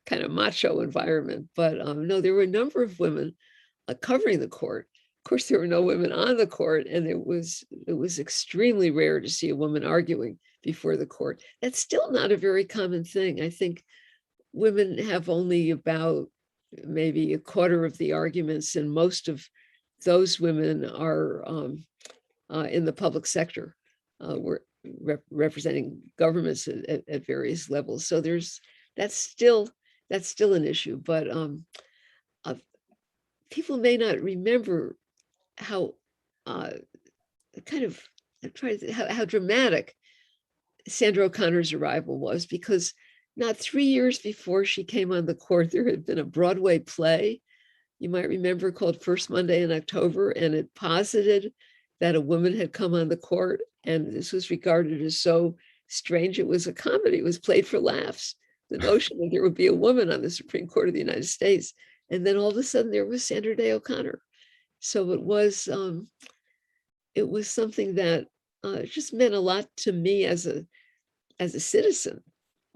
kind of macho environment. But no, there were a number of women covering the court. Of course, there were no women on the court, and it was extremely rare to see a woman arguing before the court. That's still not a very common thing. I think women have only about maybe a quarter of the arguments, and most of those women are in the public sector, representing governments at various levels. So that's still an issue, but people may not remember how how dramatic Sandra O'Connor's arrival was, because not 3 years before she came on the court, there had been a Broadway play, you might remember, called First Monday in October, and it posited that a woman had come on the court, and this was regarded as so strange. It was a comedy. It was played for laughs, the notion that there would be a woman on the Supreme Court of the United States. And then all of a sudden there was Sandra Day O'Connor. So it was something that just meant a lot to me as a citizen,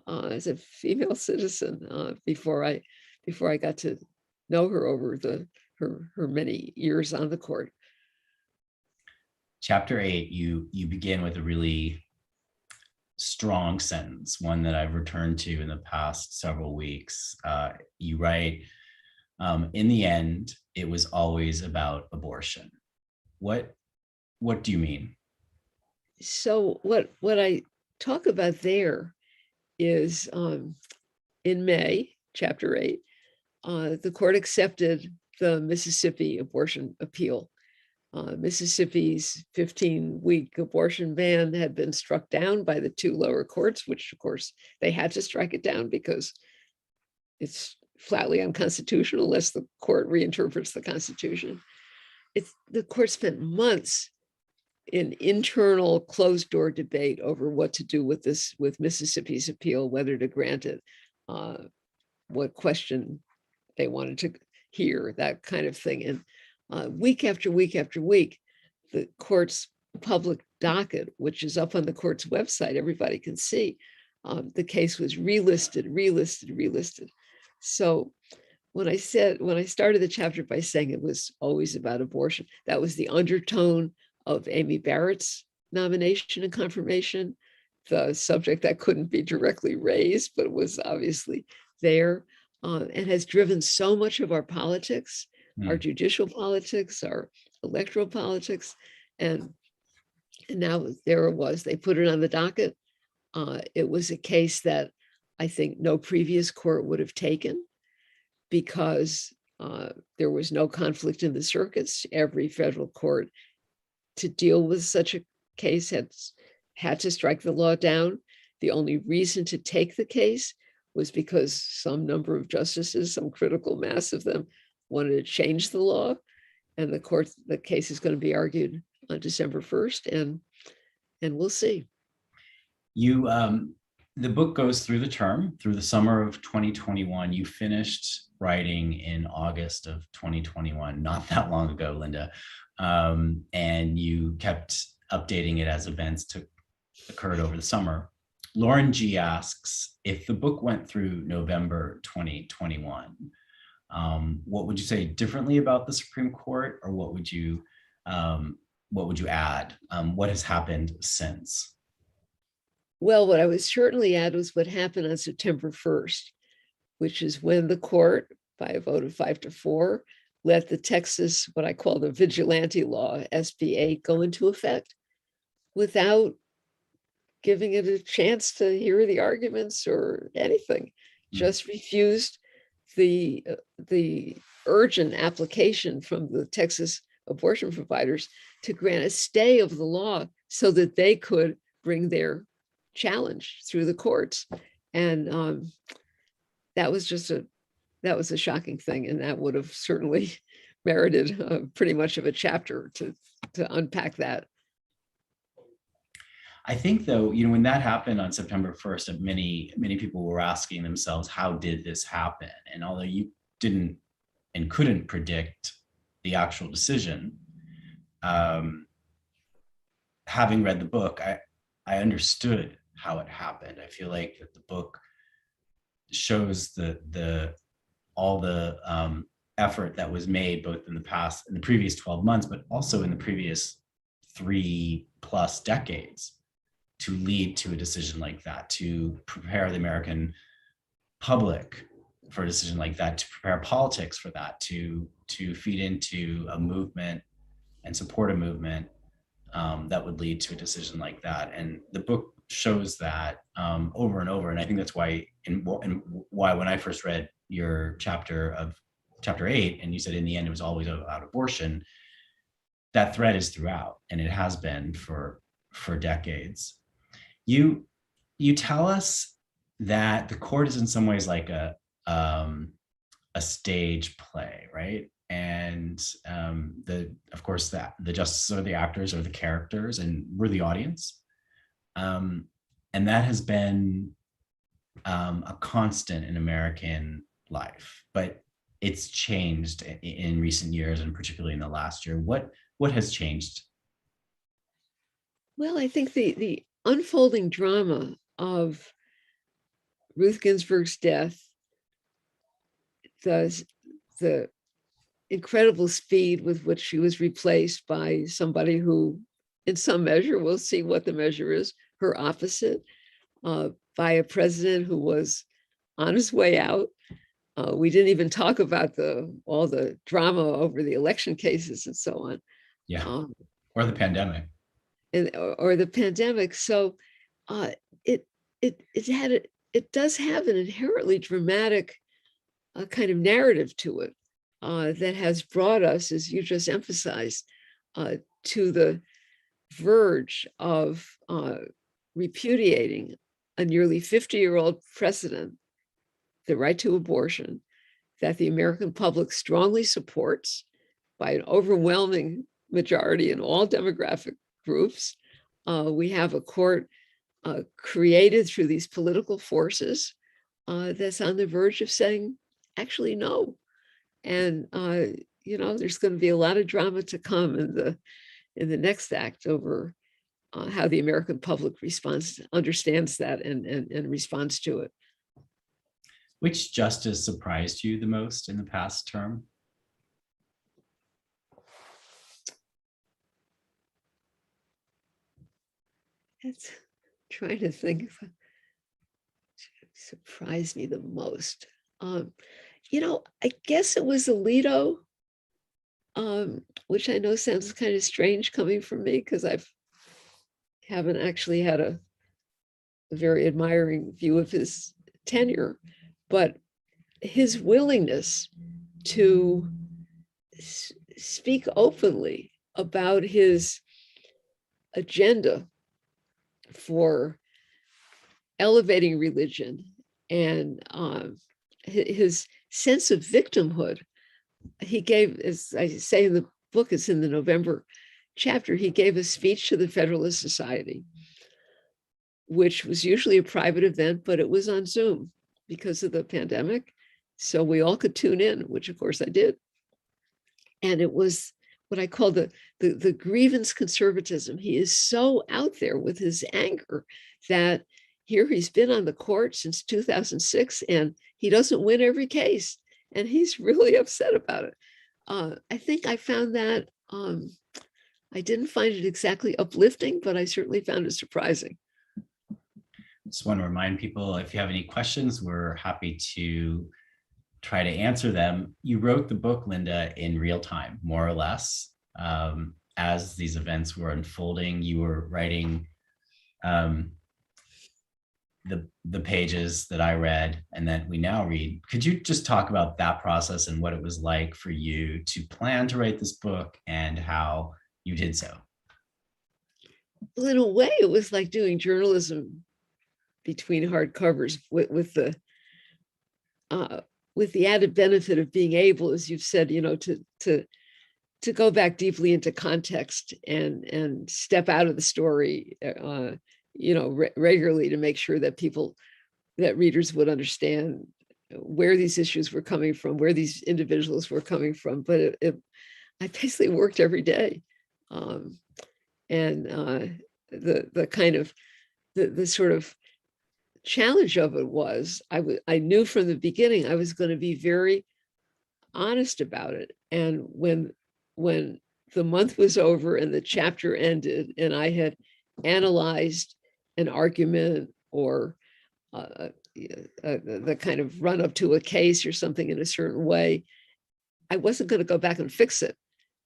as a female citizen, before I got to know her over her many years on the court. Chapter 8, you begin with a really strong sentence, one that I've returned to in the past several weeks. You write, in the end, it was always about abortion. What do you mean? So what I talk about there is in May, chapter 8, the court accepted the Mississippi abortion appeal. Mississippi's 15-week abortion ban had been struck down by the 2 lower courts, which of course they had to strike it down because it's flatly unconstitutional unless the court reinterprets the Constitution. The court spent months in internal closed-door debate over what to do with Mississippi's appeal, whether to grant it, what question they wanted to hear, that kind of thing. And week after week after week, the court's public docket, which is up on the court's website, everybody can see, the case was relisted. So when I started the chapter by saying it was always about abortion, that was the undertone of Amy Barrett's nomination and confirmation, the subject that couldn't be directly raised, but was obviously there, and has driven so much of our politics, our judicial politics, our electoral politics. And now there it was. They put it on the docket. It was a case that I think no previous court would have taken. because there was no conflict in the circuits. Every federal court to deal with such a case had to strike the law down. The only reason to take the case was because some number of justices, some critical mass of them, wanted to change the law. And the case is going to be argued on December 1st, and we'll see. You, the book goes through the summer of 2021. You finished writing in August of 2021, not that long ago, Linda. And you kept updating it as events occurred over the summer. Lauren G asks, if the book went through November 2021, what would you say differently about the Supreme Court, or what would you add? What has happened since? Well, what I would certainly add was what happened on September 1st, which is when the court, by a vote of 5-4, let the Texas, what I call the vigilante law, SB8, go into effect without giving it a chance to hear the arguments or anything. Just refused the urgent application from the Texas abortion providers to grant a stay of the law so that they could bring their challenge through the courts. And that was a shocking thing, and that would have certainly merited pretty much of a chapter to unpack that. I think, though, when that happened on September 1st, many people were asking themselves, how did this happen? And although you didn't and couldn't predict the actual decision, having read the book, I understood how it happened. I feel like that the book shows all the effort that was made both in the previous 12 months, but also in the previous 3+ decades to lead to a decision like that, to prepare the American public for a decision like that, to prepare politics for that, to feed into a movement and support a movement that would lead to a decision like that. And the book shows that over and over. And I think that's why when I first read your chapter 8, and you said in the end it was always about abortion, that thread is throughout, and it has been for decades. You tell us that the court is in some ways like a stage play, right? And of course the justices are the actors or the characters, and we're the audience. And that has been a constant in American life, but it's changed in recent years, and particularly in the last year. What has changed? Well, I think the unfolding drama of Ruth Ginsburg's death, the incredible speed with which she was replaced by somebody who, in some measure, we'll see what the measure is, her opposite, by a president who was on his way out. We didn't even talk about all the drama over the election cases and so on. Yeah, or the pandemic. Or the pandemic. So it does have an inherently dramatic kind of narrative to it that has brought us, as you just emphasized, to the verge of repudiating a nearly 50-year-old precedent, the right to abortion, that the American public strongly supports by an overwhelming majority in all demographic groups. We have a court created through these political forces that's on the verge of saying, actually, no. And, there's going to be a lot of drama to come in the next act over how the American public understands that and responds to it. Which justice surprised you the most in the past term? That's trying to think of what surprised me the most. I guess it was Alito, which I know sounds kind of strange coming from me because I haven't actually had a very admiring view of his tenure, but his willingness to speak openly about his agenda for elevating religion and his sense of victimhood. He gave, as I say in the book, it's in the November chapter, he gave a speech to the Federalist Society, which was usually a private event, but it was on Zoom because of the pandemic. So we all could tune in, which of course I did. And it was what I call the grievance conservatism. He is so out there with his anger that here he's been on the court since 2006 and he doesn't win every case. And he's really upset about it. I think I found that, I didn't find it exactly uplifting, but I certainly found it surprising. Just want to remind people, if you have any questions, we're happy to try to answer them. You wrote the book, Linda, in real time, more or less. As these events were unfolding, you were writing the pages that I read and that we now read. Could you just talk about that process and what it was like for you to plan to write this book and how you did so? Well, in a way, it was like doing journalism between hardcovers with the added benefit of being able, as you've said, to go back deeply into context and step out of the story, regularly to make sure that readers would understand where these issues were coming from, where these individuals were coming from. But I basically worked every day, and the kind of the sort of challenge of it was I knew from the beginning I was going to be very honest about it. And when the month was over and the chapter ended and I had analyzed an argument or the kind of run up to a case or something in a certain way, I wasn't going to go back and fix it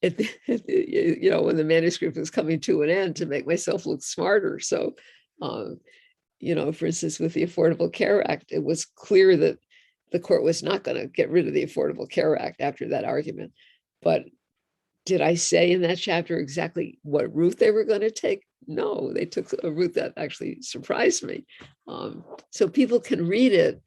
when the manuscript was coming to an end to make myself look smarter. So for instance, with the Affordable Care Act, it was clear that the court was not going to get rid of the Affordable Care Act after that argument. But did I say in that chapter exactly what route they were going to take? No, they took a route that actually surprised me. So people can read it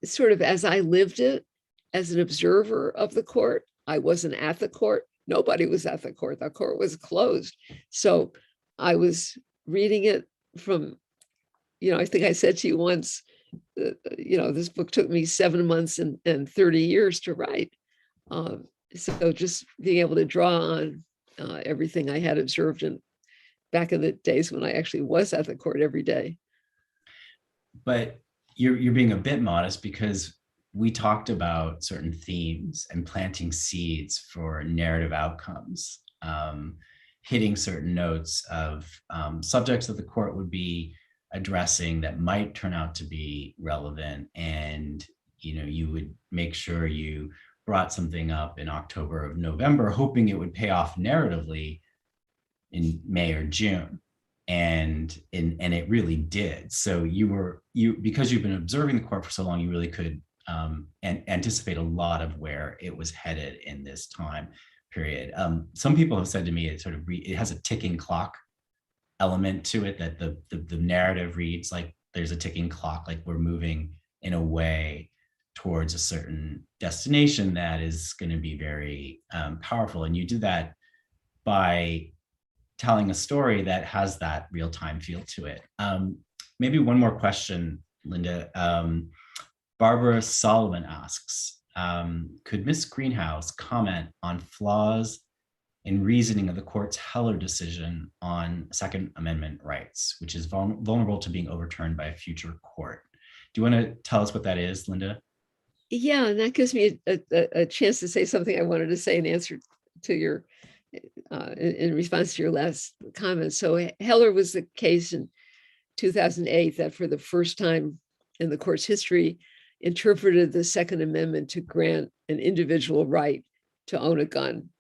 sort of as I lived it, as an observer of the court. I wasn't at the court. Nobody was at the court. The court was closed. So I was reading it from, I think I said to you once, this book took me 7 months and 30 years to write. So just being able to draw on everything I had observed back in the days when I actually was at the court every day. But you're being a bit modest because we talked about certain themes and planting seeds for narrative outcomes, hitting certain notes of subjects that the court would be addressing that might turn out to be relevant. And, you would make sure you brought something up in October or November, hoping it would pay off narratively in May or June. And it really did. So because you've been observing the court for so long, you really could anticipate a lot of where it was headed in this time period. Some people have said to me, it has a ticking clock element to it, that the narrative reads like there's a ticking clock, like we're moving in a way towards a certain destination that is going to be very powerful. And you do that by telling a story that has that real-time feel to it. Maybe one more question, Linda. Barbara Solomon asks, could Ms. Greenhouse comment on flaws in reasoning of the court's Heller decision on Second Amendment rights, which is vulnerable to being overturned by a future court? Do you want to tell us what that is, Linda? Yeah, and that gives me a chance to say something I wanted to say in answer to your, in response to your last comment. So Heller was the case in 2008 that for the first time in the court's history interpreted the Second Amendment to grant an individual right to own a gun.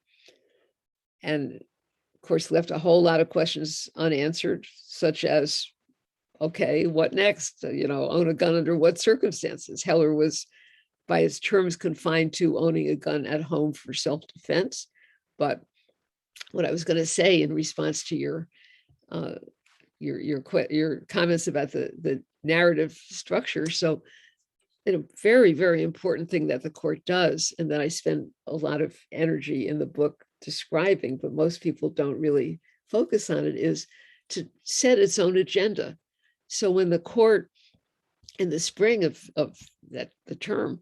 And of course, left a whole lot of questions unanswered, such as, okay, what next? Own a gun under what circumstances? Heller was by its terms confined to owning a gun at home for self-defense. But what I was going to say in response to your comments about the narrative structure. So, a very, very important thing that the court does, and that I spend a lot of energy in the book describing, but most people don't really focus on it, is to set its own agenda. So when the court in the spring of the term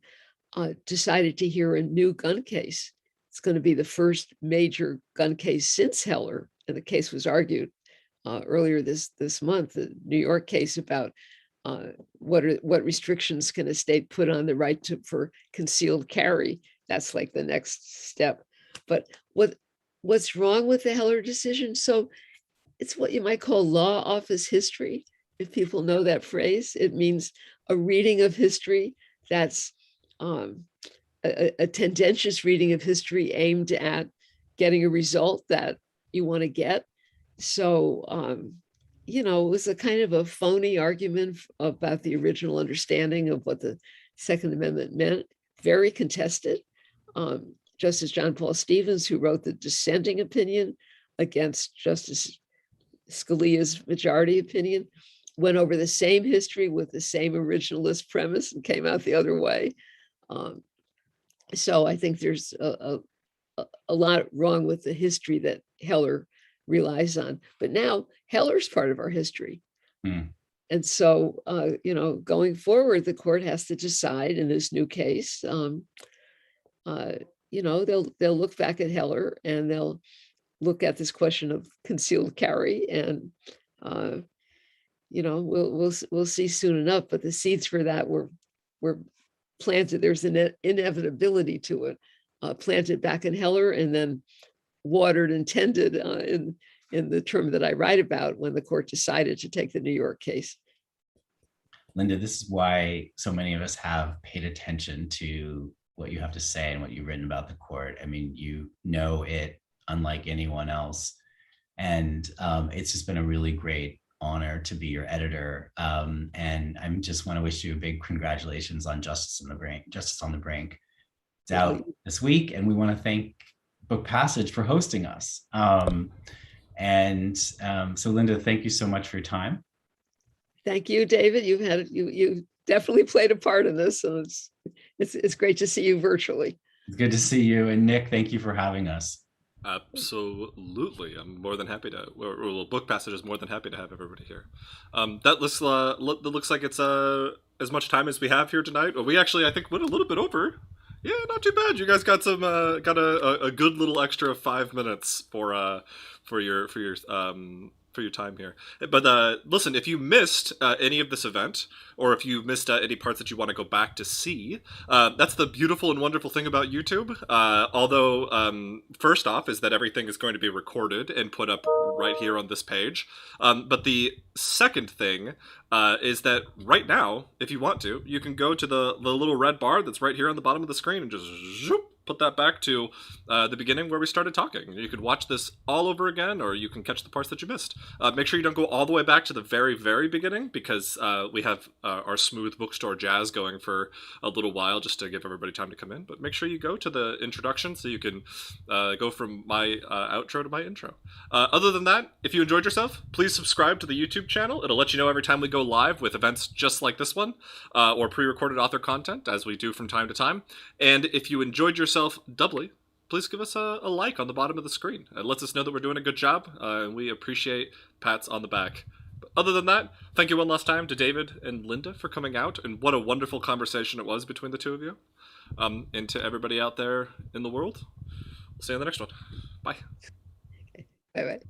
decided to hear a new gun case, it's going to be the first major gun case since Heller, and the case was argued earlier this month, the New York case about what restrictions can a state put on the right for concealed carry. That's like the next step. But what's wrong with the Heller decision? So it's what you might call law office history. If people know that phrase, it means a reading of history that's a tendentious reading of history aimed at getting a result that you want to get. So, it was a kind of a phony argument about the original understanding of what the Second Amendment meant, very contested. Justice John Paul Stevens, who wrote the dissenting opinion against Justice Scalia's majority opinion, went over the same history with the same originalist premise and came out the other way. So I think there's a lot wrong with the history that Heller relies on. But now Heller's part of our history. And so, going forward, the court has to decide in this new case, they'll look back at Heller and they'll look at this question of concealed carry, and we'll see soon enough. But the seeds for that were planted. There's an inevitability to it, planted back in Heller and then watered and tended in the term that I write about when the court decided to take the New York case. Linda, this is why so many of us have paid attention to what you have to say and what you've written about the court. I mean, you know it unlike anyone else. And it's just been a really great honor to be your editor. And I just want to wish you a big congratulations on Justice on the Brink. It's out this week, and we want to thank Book Passage for hosting us. So Linda, thank you so much for your time. Thank you, David. You definitely played a part in this, and it's great to see you virtually. It's good to see you. And Nick, thank you for having us. Absolutely. I'm more than happy to, well, Book Passage is more than happy to have everybody here. That looks like it's as much time as we have here tonight. We actually, I think, went a little bit over. Yeah, not too bad. You guys got a good little extra 5 minutes for your time here. But listen, if you missed any of this event, or if you missed any parts that you want to go back to see, that's the beautiful and wonderful thing about YouTube. Although, first off, is that everything is going to be recorded and put up right here on this page. But the second thing is that right now, if you want to, you can go to the little red bar that's right here on the bottom of the screen and just zoop, put that back to the beginning where we started talking. You could watch this all over again, or you can catch the parts that you missed. Make sure you don't go all the way back to the very, very beginning, because we have our smooth bookstore jazz going for a little while just to give everybody time to come in. But make sure you go to the introduction so you can go from my outro to my intro. Other than that, if you enjoyed yourself, please subscribe to the YouTube channel. It'll let you know every time we go live with events just like this one, or pre-recorded author content, as we do from time to time. And if you enjoyed yourself doubly, please give us a like on the bottom of the screen. It lets us know that we're doing a good job, and we appreciate pats on the back. But other than that, thank you one last time to David and Linda for coming out, and what a wonderful conversation it was between the two of you. And to everybody out there in the world, we'll see you in the next one. Bye. Bye-bye.